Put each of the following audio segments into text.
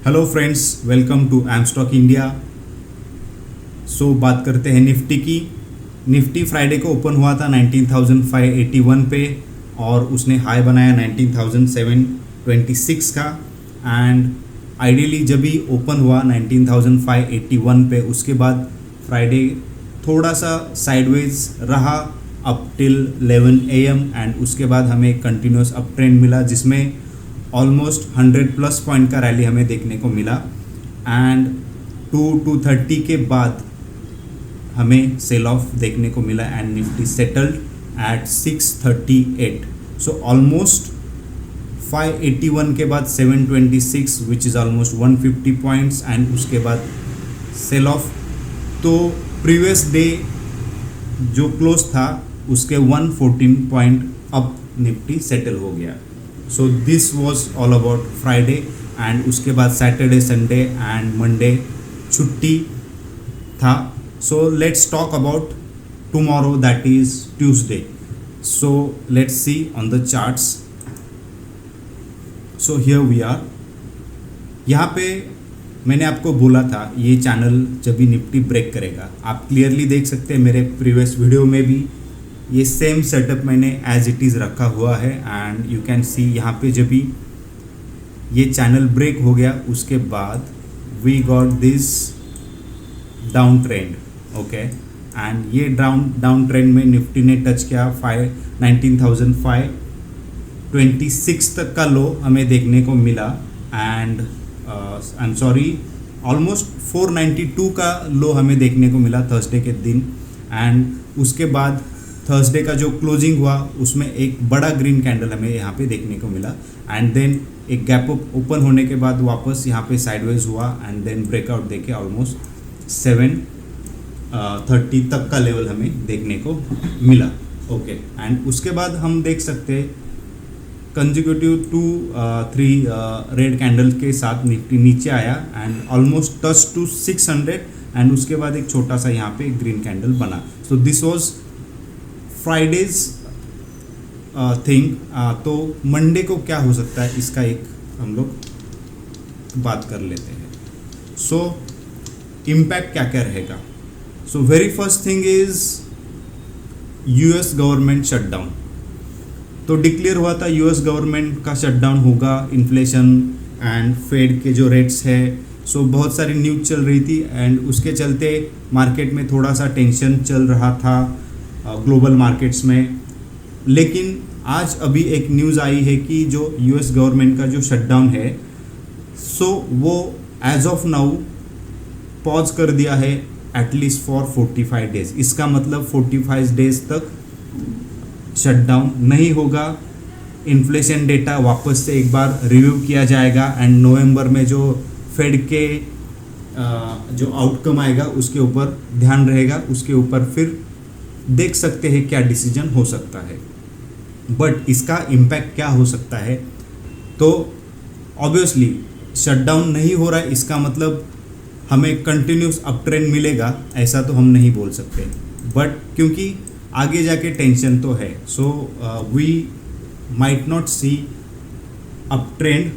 Hello friends, welcome to Mstock India. सो बात करते हैं निफ्टी की। निफ्टी फ्राइडे को ओपन हुआ था 19,581 पे और उसने हाई बनाया 19,726 का। एंड आइडियली जब भी ओपन हुआ 19,581 पे, उसके बाद फ्राइडे थोड़ा सा साइडवेज रहा अप टिल 11 AM एंड उसके बाद हमें कंटिन्यूस अप ट्रेंड मिला जिसमें ऑलमोस्ट 100+ पॉइंट का रैली हमें देखने को मिला। एंड 2:30 के बाद हमें सेल ऑफ देखने को मिला and Nifty settled at 638। So almost 581 के बाद 726 which is almost 150 points and उसके बाद सेल ऑफ। तो प्रीवियस डे जो क्लोज था उसके 114 पॉइंट अप निफ्टी सेटल हो गया। So this was all about Friday and उसके बाद सैटरडे, संडे एंड मंडे छुट्टी था। So let's talk about tomorrow, that is Tuesday. So let's see on the charts. So here we R. यहाँ पे मैंने आपको बोला था ये चैनल जब भी निफ्टी ब्रेक करेगा, आप क्लियरली देख सकते हैं मेरे प्रीवियस वीडियो में भी ये सेम सेटअप मैंने एज इट इज़ रखा हुआ है। एंड यू कैन सी यहाँ पे जब भी ये चैनल ब्रेक हो गया उसके बाद we got this down trend, okay. And ये डाउन ट्रेंड में निफ्टी ने टच किया 19,526 तक का लो हमें देखने को मिला। And I am sorry, almost 492 का लो हमें देखने को मिला थर्सडे के दिन। एंड उसके बाद थर्सडे का जो क्लोजिंग हुआ उसमें एक बड़ा ग्रीन कैंडल हमें यहाँ पे देखने को मिला। एंड देन एक गैप अप ओपन होने के बाद वापस यहाँ पे साइडवेज हुआ एंड देन ब्रेकआउट देके ऑलमोस्ट 730 तक का लेवल हमें देखने को मिला, ओके। एंड उसके बाद हम देख सकते हैं कंजिक्यूटिव 2-3 रेड कैंडल के साथ निफ्टी नीचे आया and almost touch to 600 and उसके बाद एक छोटा सा यहाँ पे ग्रीन कैंडल बना। So this was Fridays thing. तो मंडे को क्या हो सकता है इसका एक हम लोग बात कर लेते हैं। सो इम्पैक्ट क्या क्या रहेगा। So very first thing is US government shutdown. तो डिक्लेयर हुआ था यूएस गवर्नमेंट का शटडाउन होगा, इन्फ्लेशन एंड फेड के जो रेट्स है। सो बहुत सारी न्यूज़ चल रही थी एंड उसके चलते मार्केट में थोड़ा सा टेंशन चल रहा था ग्लोबल मार्केट्स में। लेकिन आज अभी एक न्यूज़ आई है कि जो यूएस गवर्नमेंट का जो शटडाउन है सो वो एज ऑफ नाउ पॉज कर दिया है एटलीस्ट फॉर 45 डेज। इसका मतलब 45 डेज तक शटडाउन नहीं होगा। इन्फ्लेशन डेटा वापस से एक बार रिव्यू किया जाएगा एंड नवंबर में जो फेड के जो आउटकम आएगा उसके ऊपर ध्यान रहेगा, उसके ऊपर फिर देख सकते हैं क्या डिसीजन हो सकता है। बट इसका इम्पैक्ट क्या हो सकता है, तो ऑब्वियसली शटडाउन नहीं हो रहा है इसका मतलब हमें कंटिन्यूस अप ट्रेंड मिलेगा ऐसा तो हम नहीं बोल सकते। बट क्योंकि आगे जाके टेंशन तो है, so we might not see up trend,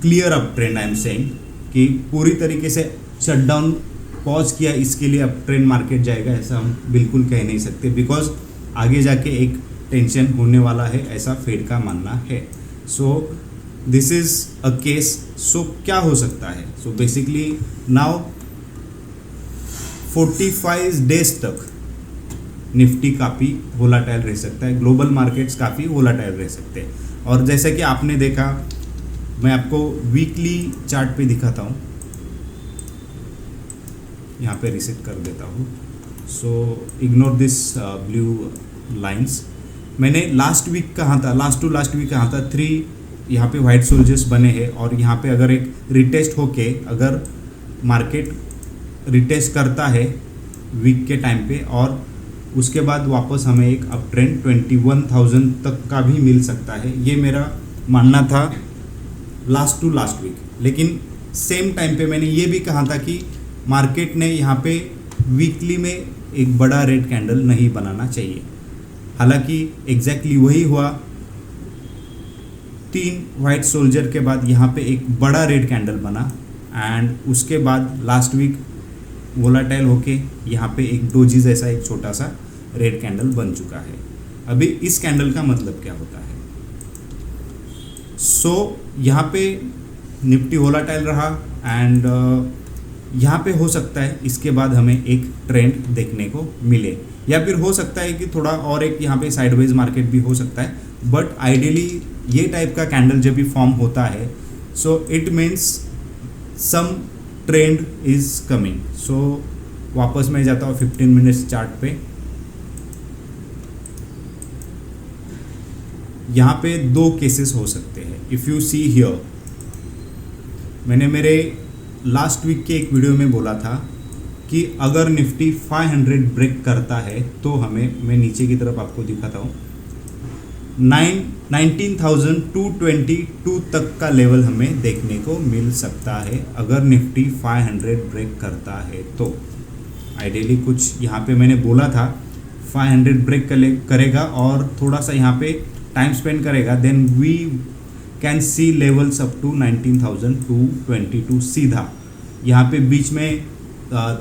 clear up trend. I am saying कि पूरी तरीके से शटडाउन पॉज किया इसके लिए अप ट्रेंड मार्केट जाएगा ऐसा हम बिल्कुल कह नहीं सकते, बिकॉज आगे जाके एक टेंशन होने वाला है ऐसा फेड का मानना है। So this is a case. So क्या हो सकता है, सो बेसिकली नाउ 45 डेज तक निफ्टी काफ़ी वोलाटाइल रह सकता है, ग्लोबल मार्केट्स काफ़ी वोलाटाइल रह सकते हैं। और जैसा कि आपने देखा, मैं आपको वीकली चार्ट पे दिखाता हूँ, यहाँ पे रिसेट कर देता हूँ। So ignore this blue lines. मैंने लास्ट वीक कहा था, लास्ट टू लास्ट वीक कहा था 3 यहाँ पे वाइट सोल्जर्स बने हैं और यहाँ पे अगर एक रिटेस्ट होके अगर मार्केट रिटेस्ट करता है वीक के टाइम पे और उसके बाद वापस हमें एक अप ट्रेंड 21,000 तक का भी मिल सकता है, ये मेरा मानना था लास्ट टू लास्ट वीक। लेकिन सेम टाइम पे मैंने ये भी कहा था कि मार्केट ने यहाँ पे वीकली में एक बड़ा रेड कैंडल नहीं बनाना चाहिए। हालांकि एग्जैक्टली वही हुआ। 3 वाइट सोल्जर के बाद यहाँ पे एक बड़ा रेड कैंडल बना एंड उसके बाद लास्ट वीक वोलाटाइल होके यहाँ पे एक डोजी जैसा एक छोटा सा रेड कैंडल बन चुका है। अभी इस कैंडल का मतलब क्या होता है? यहाँ पे निफ्टी वोलाटाइल रहा एंड यहाँ पे हो सकता है इसके बाद हमें एक ट्रेंड देखने को मिले, या फिर हो सकता है कि थोड़ा और एक यहाँ पे साइडवेज मार्केट भी हो सकता है। बट आइडियली ये टाइप का कैंडल जब भी फॉर्म होता है it means some trend is coming. वापस मैं जाता हूँ 15 मिनट्स चार्ट पे। यहाँ पे 2 केसेस हो सकते हैं। इफ़ यू सी हियर, मैंने मेरे लास्ट वीक के एक वीडियो में बोला था कि अगर निफ्टी 500 ब्रेक करता है तो मैं नीचे की तरफ आपको दिखाता हूँ, 19,222 तक का लेवल हमें देखने को मिल सकता है अगर निफ्टी 500 ब्रेक करता है तो। आइडियली कुछ यहाँ पे मैंने बोला था 500 ब्रेक करेगा और थोड़ा सा यहाँ पे टाइम स्पेंड करेगा, then we can see levels up to 19,222 सीधा। यहाँ पे बीच में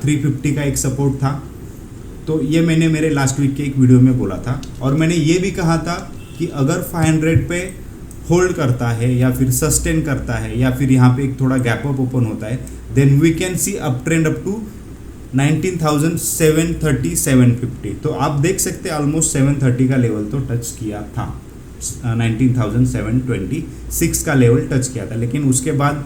350 का एक सपोर्ट था, तो ये मैंने मेरे लास्ट वीक के एक वीडियो में बोला था। और मैंने ये भी कहा था कि अगर 500 पे होल्ड करता है या फिर सस्टेन करता है या फिर यहाँ पे एक थोड़ा गैप अप ओपन होता है, then we can see up trend up to 19,730 750। तो आप देख सकते हैं ऑलमोस्ट 730 का लेवल तो टच किया था, 19,726 का लेवल टच किया था, लेकिन उसके बाद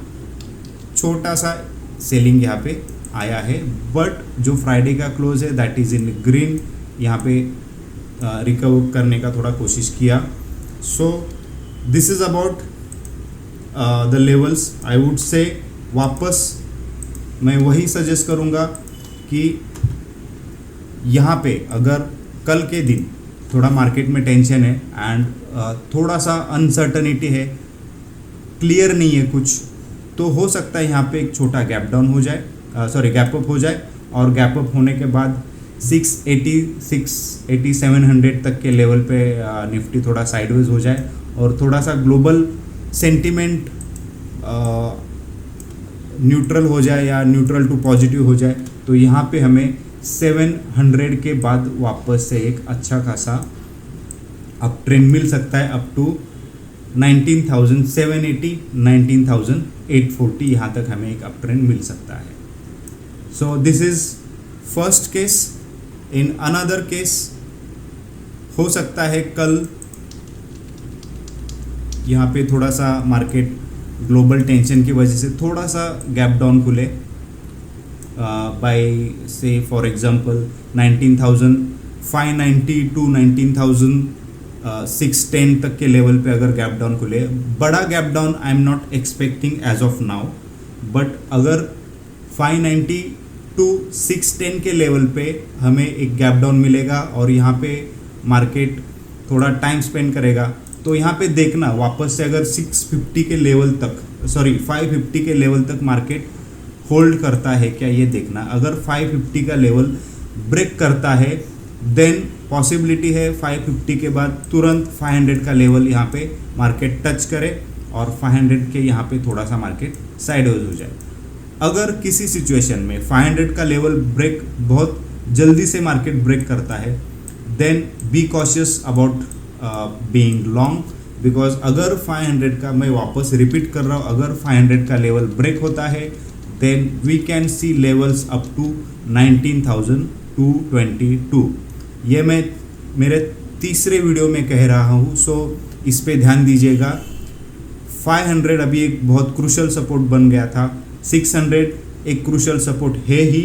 छोटा सा सेलिंग यहाँ पे आया है। बट जो फ्राइडे का क्लोज है दैट इज़ इन ग्रीन, यहाँ पे रिकवर करने का थोड़ा कोशिश किया। This is about the levels. I would से वापस मैं वही सजेस्ट करूँगा कि यहाँ पे अगर कल के दिन थोड़ा मार्केट में टेंशन है एंड थोड़ा सा अनसर्टनिटी है, क्लियर नहीं है कुछ, तो हो सकता है यहाँ पे एक छोटा गैप डाउन हो जाए, गैप अप हो जाए, और गैप अप होने के बाद 680 700 तक के लेवल पे निफ्टी थोड़ा साइडवेज हो जाए और थोड़ा सा ग्लोबल सेंटिमेंट न्यूट्रल हो जाए या न्यूट्रल टू पॉजिटिव हो जाए, तो यहाँ पे हमें 700 के बाद वापस से एक अच्छा खासा अप ट्रेंड मिल सकता है अप टू 19,780 19,840, यहाँ तक हमें एक अप ट्रेंड मिल सकता है। This is first case. In another case हो सकता है कल यहाँ पे थोड़ा सा मार्केट ग्लोबल टेंशन की वजह से थोड़ा सा गैप डाउन खुले, बाय से फॉर एग्जांपल 19,590 टू 19,610 तक के लेवल पे अगर गैप डाउन खुले, बड़ा gap down I am not expecting as of now, but अगर 590 टू 610 के लेवल पे हमें एक गैप डाउन मिलेगा और यहाँ पे मार्केट थोड़ा टाइम स्पेंड करेगा, तो यहाँ पे देखना वापस से अगर 650 के लेवल तक 550 के लेवल तक मार्केट होल्ड करता है क्या, ये देखना। अगर 550 का लेवल ब्रेक करता है देन पॉसिबिलिटी है 550 के बाद तुरंत 500 का लेवल यहाँ पे मार्केट टच करे और 500 के यहाँ पे थोड़ा सा मार्केट साइडवेज हो जाए। अगर किसी सिचुएशन में 500 का लेवल ब्रेक बहुत जल्दी से मार्केट ब्रेक करता है, then be cautious about being long, because अगर 500 का, मैं वापस रिपीट कर रहा हूँ, अगर 500 का लेवल ब्रेक होता है then we can see levels up to 19,222। ये मैं मेरे तीसरे वीडियो में कह रहा हूँ, इस पे ध्यान दीजिएगा। 500 अभी एक बहुत क्रूशल सपोर्ट बन गया था, 600 एक क्रूशल सपोर्ट है ही,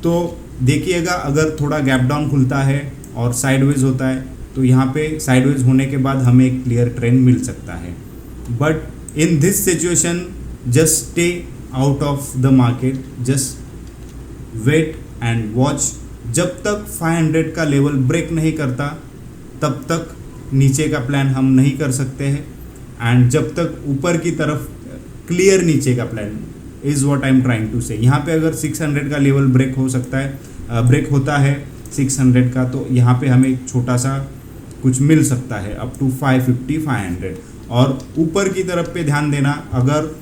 तो देखिएगा अगर थोड़ा गैप डाउन खुलता है और साइडवेज होता है तो यहाँ पे साइडवेज होने के बाद हमें एक क्लियर ट्रेंड मिल सकता है। But in this situation just stay out of the market, just wait and watch. जब तक 500 का लेवल ब्रेक नहीं करता तब तक नीचे का प्लान हम नहीं कर सकते हैं, एंड जब तक ऊपर की तरफ क्लियर नीचे का plan is what I am trying to say. यहाँ पे अगर 600 का लेवल ब्रेक हो सकता है, ब्रेक होता है 600 का, तो यहाँ पे हमें एक छोटा सा कुछ मिल सकता है अप टू 550 500। और ऊपर की तरफ पे ध्यान देना, अगर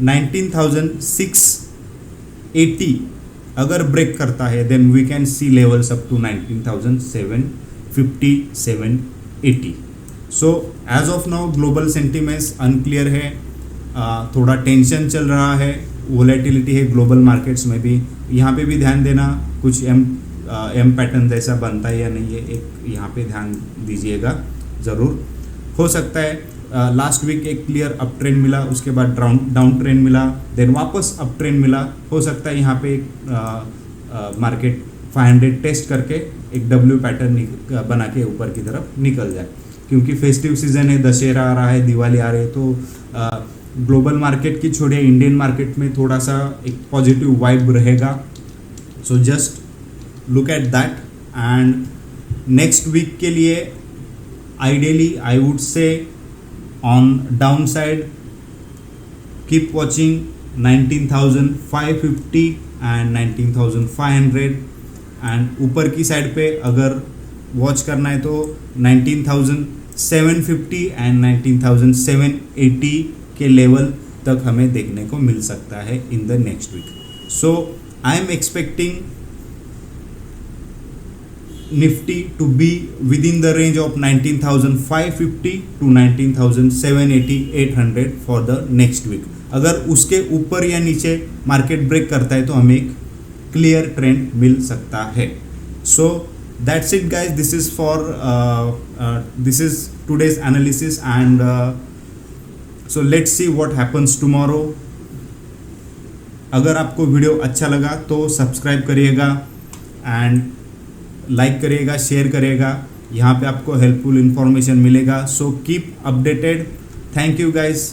19,680 अगर ब्रेक करता है then we can see levels up to 19,750 780. So as of now global sentiments unclear है, थोड़ा टेंशन चल रहा है, वोलेटिलिटी है ग्लोबल मार्केट्स में भी. यहाँ पे भी ध्यान देना कुछ एम पैटर्न जैसा बनता है या नहीं है, एक यहाँ पे ध्यान दीजिएगा ज़रूर. हो सकता है लास्ट वीक एक क्लियर अप ट्रेंड मिला, उसके बाद डाउन ट्रेंड मिला, देन वापस अप ट्रेंड मिला. हो सकता है यहाँ पे एक मार्केट 500 टेस्ट करके एक डब्ल्यू पैटर्न बना के ऊपर की तरफ निकल जाए, क्योंकि फेस्टिव सीजन है, दशहरा आ रहा है, दिवाली आ रही है, तो ग्लोबल मार्केट की छोड़िए इंडियन मार्केट में थोड़ा सा एक पॉजिटिव वाइब रहेगा. So just look at that. And next week के लिए ideally I would say on downside keep watching 19,550 and 19,500. And ऊपर की साइड पे अगर वॉच करना है तो 19,750 एंड 19,780 के लेवल तक हमें देखने को मिल सकता है in the next week. So I am expecting Nifty to be within the range of 19,550 to 19,780 800 for the next week. अगर उसके ऊपर या नीचे मार्केट ब्रेक करता है तो हमें एक क्लियर ट्रेंड मिल सकता है. So that's it guys, this is today's analysis and so let's see what happens tomorrow. अगर आपको वीडियो अच्छा लगा तो सब्सक्राइब करिएगा एंड लाइक करिएगा, शेयर करिएगा, यहाँ पे आपको हेल्पफुल इन्फॉर्मेशन मिलेगा. So keep updated. Thank you guys.